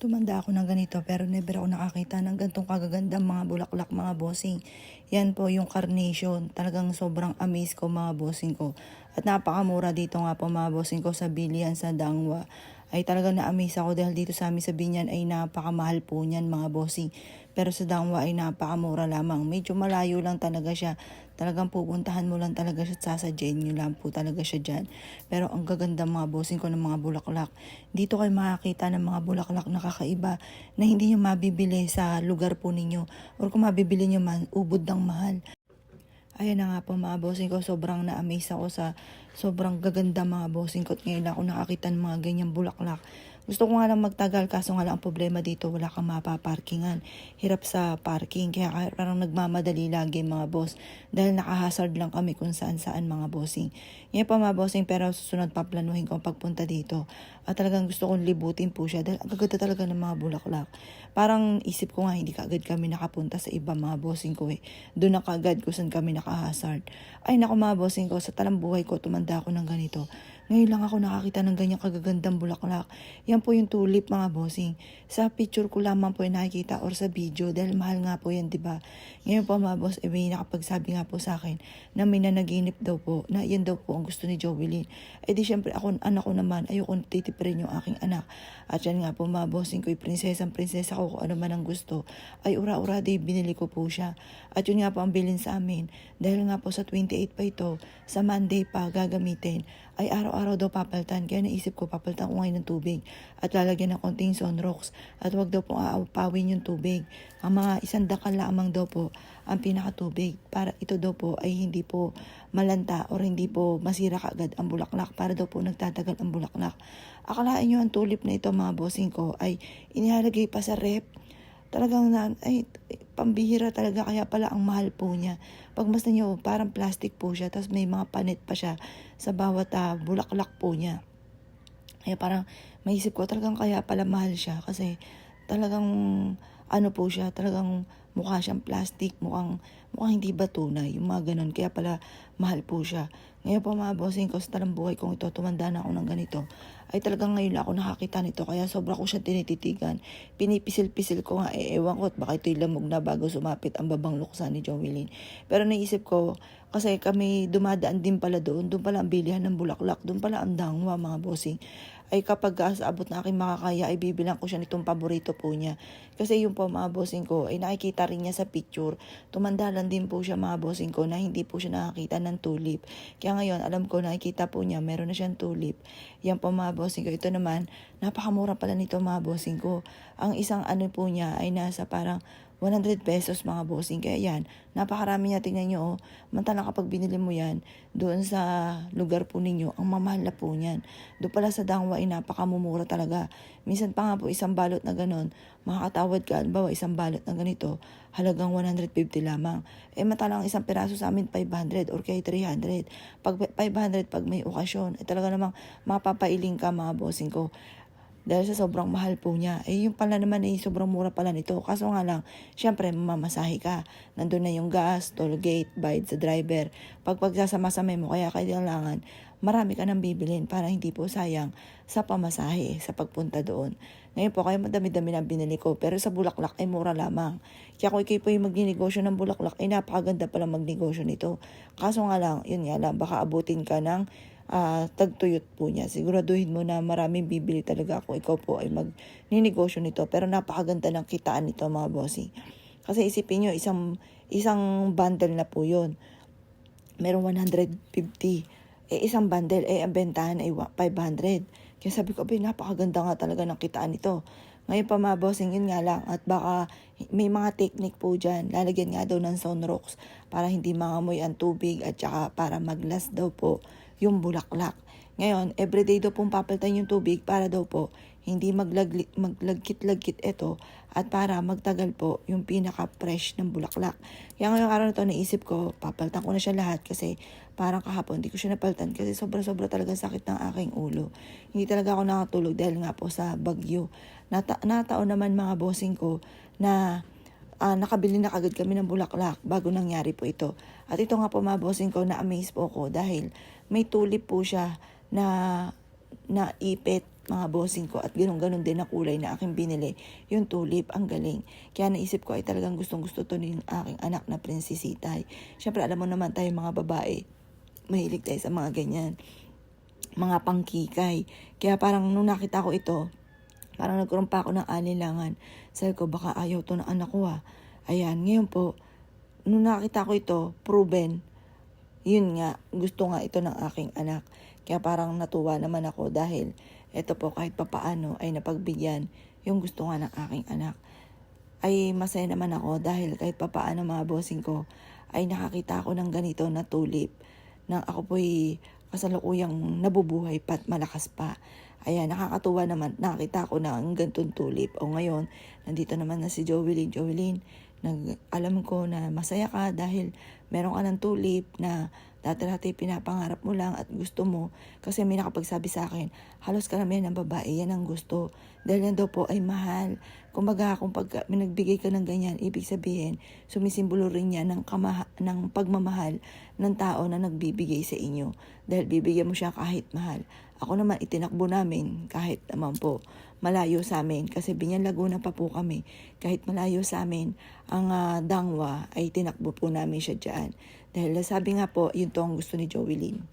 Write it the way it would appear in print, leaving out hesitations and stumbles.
Tumanda ako ng ganito pero never ako nakakita ng gantong kagagandang mga bulaklak mga bossing. Yan po yung carnation. Talagang sobrang amaze ko mga bossing ko. At napakamura dito nga po mga bossing ko sa bilihan sa Dangwa. Ay talagang na-amaze ako dahil dito sa amin sa Binyan ay napakamahal po niyan mga bossing. Pero sa Dangwa ay napakamura lamang. Medyo malayo lang talaga siya. Talagang pupuntahan mo lang talaga siya, sasadyain nyo lang po talaga siya dyan. Pero ang gaganda mga bossing ko ng mga bulaklak. Dito kayo makakita ng mga bulaklak na kakaiba na hindi nyo mabibili sa lugar po ninyo. Or kung mabibili nyo man, ubod ng mahal. Ayan na nga po mga bossing ko, sobrang na-amaze ako sa sobrang gaganda mga bossing ko. At ngayon lang ako nakakita ng mga ganyang bulaklak. Gusto ko nga lang magtagal kaso nga lang ang problema dito wala kang mapaparkingan. Hirap sa parking kaya parang nagmamadali lagi mga boss dahil nakahazard lang kami kung saan saan mga bossing. Ngayon pa mga bossing pero susunod pa planuhin ko pagpunta dito. At talagang gusto kong libutin po siya dahil ang gaganda talaga ng mga bulaklak. Parang isip ko nga hindi kaagad kami nakapunta sa iba mga bossing ko eh. Doon na kaagad kung saan kami nakahazard. Ay naku mga bossing ko, sa talang buhay ko tumanda ako ng ganito. Ngayon lang ako nakakita ng ganyang kagagandang bulaklak. Yan po yung tulip mga bossing. Sa picture ko lamang po yung nakikita or sa video dahil mahal nga po yan, di ba? Ngayon po mga boss, may nakapagsabi nga po sa akin na may nanaginip daw po na yan daw po ang gusto ni Jovelyn. Eh di syempre ako, anak ko naman, ayoko titipirin yung aking anak. At yan nga po mga bossing ko, yung prinsesa ko, kung ano man ang gusto, ay ura-ura di binili ko po siya. At yun nga po ang bilin sa amin. Dahil nga po sa 28 pa ito, sa Monday pa gagamitin, ay araw-araw daw papalitan. Kaya naisip ko papalitan ko ngayon ng tubig at lalagyan ng konting sunrocks at wag daw po aapawin yung tubig. Ang mga 1 dakal lamang daw po ang pinakatubig para ito daw po ay hindi po malanta or hindi po masira kaagad ang bulaklak para daw po nagtatagal ang bulaklak. Akalain nyo ang tulip na ito mga bossing ko ay inihalagay pa sa rep. Talagang pambihira talaga kaya pala ang mahal po niya. Pag mas nyo, parang plastic po siya tapos may mga panit pa siya sa bawat bulaklak po niya. Kaya parang maisip ko talagang kaya pala mahal siya kasi talagang ano po siya, talagang mukha siyang plastic, mukhang hindi ba tunay, yung mga ganun. Kaya pala mahal po siya. Ngayon po mga bossing ko sa talang buhay kong ito, tumanda na ako ng ganito, ay talagang ngayon lang ako nakakita nito. Kaya sobra ko siya tinititigan. Pinipisil-pisil ko nga, ewan ko, baka ito'y lamog na bago sumapit ang babang luksa ni Jovelyn. Pero naisip ko, kasi kami dumadaan din pala doon pala ang bilihan ng bulaklak, doon pala ang Dangwa mga bossing. Ay kapag sa abot na aking makakaya ay bibilang ko siya nitong paborito po niya. Kasi yung po mga bossing ko ay nakikita rin niya sa picture. Tumanda lang din po siya mga bossing ko na hindi po siya nakakita ng tulip. Kaya ngayon alam ko nakikita po niya meron na siyang tulip. Yan po mga bossing ko. Ito naman napakamura pala nito mga bossing ko. Ang isang ano po niya ay nasa parang 100 pesos mga bossing. Kaya yan, napakarami niya. Tingnan nyo, mantalang kapag binili mo yan, doon sa lugar po ninyo, ang mamahal na po niyan. Doon pala sa Dangwa ay napakamumura talaga. Minsan pa nga po isang balot na ganon, makakatawad ka, bawa isang balot na ganito, halagang 150 lamang. Eh matalang isang piraso sa amin 500 or kaya 300. Pag 500 pag may okasyon, eh talaga namang mapapailing ka mga bossing ko. Dahil sa sobrang mahal po niya. Eh yung pala naman eh sobrang mura pala nito. Kaso nga lang, syempre mamamasahe ka. Nandun na yung gas, toll gate, bayad sa driver. Pag pagsasama-samay mo, kaya kailangan marami ka nang bibilin para hindi po sayang sa pamasahe, sa pagpunta doon. Ngayon po, kaya madami-dami na binili ko. Pero sa bulaklak ay mura lamang. Kaya kung ikaw po yung magninegosyo ng bulaklak, ay napakaganda pala magnegosyo nito. Kaso nga lang, yun nga lang, baka abutin ka ng tagtuyot po niya. Siguraduhin mo na maraming bibili talaga kung ikaw po ay magninegosyo nito. Pero napakaganda ng kitaan nito mga bossing. Kasi isipin nyo, isang bundle na po yun. Merong 150. Eh isang bundle, eh ang bentahan ay 500. Kaya sabi ko, napakaganda nga talaga ng kitaan nito. Ngayon pa mga bossing, yun nga lang. At baka may mga technique po dyan. Lalagyan nga daw ng sunrocks para hindi mangamoy ang tubig at saka para mag-last daw po yung bulaklak. Ngayon, everyday daw pong papalitan yung tubig para daw po hindi maglagkit-lagkit ito at para magtagal po yung pinaka-fresh ng bulaklak. Kaya ngayong araw na to naisip ko, papalitan ko na siya lahat kasi parang kahapon hindi ko siya napalitan kasi sobra-sobra talaga sakit ng aking ulo. Hindi talaga ako nakatulog dahil nga po sa bagyo. Nataon naman mga bossing ko na nakabili na kagad kami ng bulaklak bago nangyari po ito. At ito nga po mga bossing ko, na-amaze po ako dahil may tulip po siya na na ipit mga bossing ko at ganun din na kulay na aking binili, yung tulip, ang galing. Kaya naisip ko ay talagang gustong-gusto to ng aking anak na prinsesita. Siyempre alam mo naman tayo mga babae, mahilig tayo sa mga ganyan, mga pangkikay. Kaya parang nung nakita ko ito, parang nagkaroon pa ako ng alinlangan. Sabi ko baka ayaw to ng anak ko Ayan, ngayon po, nung nakita ko ito, proven, yun nga, gusto nga ito ng aking anak. Kaya parang natuwa naman ako dahil ito po kahit papaano ay napagbigyan yung gusto nga ng aking anak. Ay masaya naman ako dahil kahit papaano mga bossing ko ay nakakita ako ng ganito na tulip nang ako po'y kasalukuyang nabubuhay pa at malakas pa. Ayan, nakakatuwa naman, nakakita ko na ang gantong tulip. O ngayon, nandito naman na si Jovelyn. Jovelyn, alam ko na masaya ka dahil meron ka ng tulip na dati-dati pinapangarap mo lang at gusto mo. Kasi may nakapagsabi sa akin, halos karamihan ng babae, yan ang gusto. Dahil yan daw po ay mahal. Kumbaga, kung nagbigay ka ng ganyan, ibig sabihin, sumisimbolo rin yan ng pagmamahal ng tao na nagbibigay sa inyo. Dahil bibigyan mo siya kahit mahal. Ako naman itinakbo namin kahit naman po malayo sa amin. Kasi Binyan Laguna pa po kami. Kahit malayo sa amin, ang Dangwa ay tinakbo po namin siya dyan. Dahil sabi nga po, yun to ang gusto ni Jovelyn.